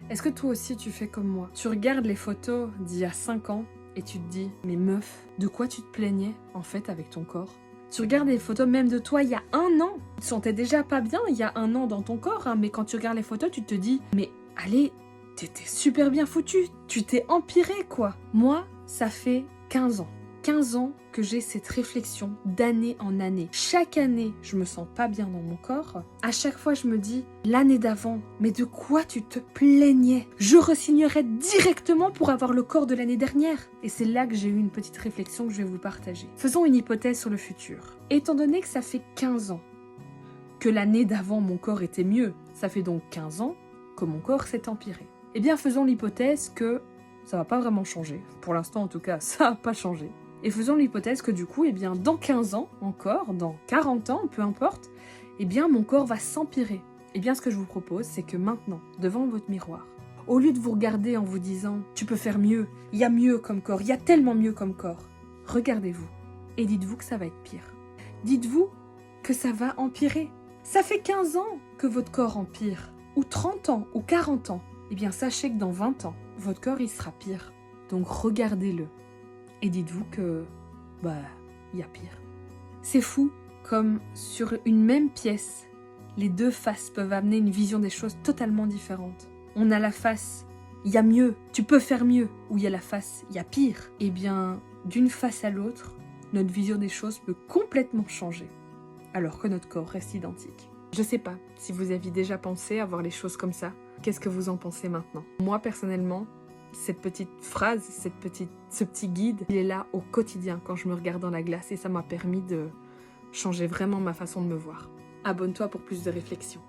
Est-ce que toi aussi tu fais comme moi? Tu regardes les photos d'il y a 5 ans et tu te dis, mais meuf, de quoi tu te plaignais en fait avec ton corps? Tu regardes les photos même de toi il y a 1 an. Tu te sentais déjà pas bien il y a 1 an dans ton corps, hein, mais quand tu regardes les photos, tu te dis, mais allez, t'étais super bien foutu, tu t'es empiré quoi. Moi, ça fait 15 ans. 15 ans que j'ai cette réflexion d'année en année. Chaque année, je me sens pas bien dans mon corps. À chaque fois, je me dis, l'année d'avant, mais de quoi tu te plaignais? Je re-signerais directement pour avoir le corps de l'année dernière. Et c'est là que j'ai eu une petite réflexion que je vais vous partager. Faisons une hypothèse sur le futur. Étant donné que ça fait 15 ans que l'année d'avant, mon corps était mieux, ça fait donc 15 ans que mon corps s'est empiré. Eh bien, faisons l'hypothèse que ça va pas vraiment changer. Pour l'instant, en tout cas, ça n'a pas changé. Et faisons l'hypothèse que du coup, eh bien, dans 15 ans encore, dans 40 ans, peu importe, eh bien, mon corps va s'empirer. Eh bien, ce que je vous propose, c'est que maintenant, devant votre miroir, au lieu de vous regarder en vous disant « tu peux faire mieux, il y a mieux comme corps, il y a tellement mieux comme corps », regardez-vous et dites-vous que ça va être pire. Dites-vous que ça va empirer. Ça fait 15 ans que votre corps empire, ou 30 ans, ou 40 ans. Eh bien, sachez que dans 20 ans, votre corps, il sera pire. Donc, regardez-le. Et dites-vous que, il y a pire. C'est fou, comme sur une même pièce, les deux faces peuvent amener une vision des choses totalement différentes. On a la face, il y a mieux, tu peux faire mieux, ou il y a la face, il y a pire. Eh bien, d'une face à l'autre, notre vision des choses peut complètement changer, alors que notre corps reste identique. Je sais pas si vous aviez déjà pensé à voir les choses comme ça. Qu'est-ce que vous en pensez maintenant? Moi, personnellement, cette petite phrase, ce petit guide, il est là au quotidien quand je me regarde dans la glace et ça m'a permis de changer vraiment ma façon de me voir. Abonne-toi pour plus de réflexions.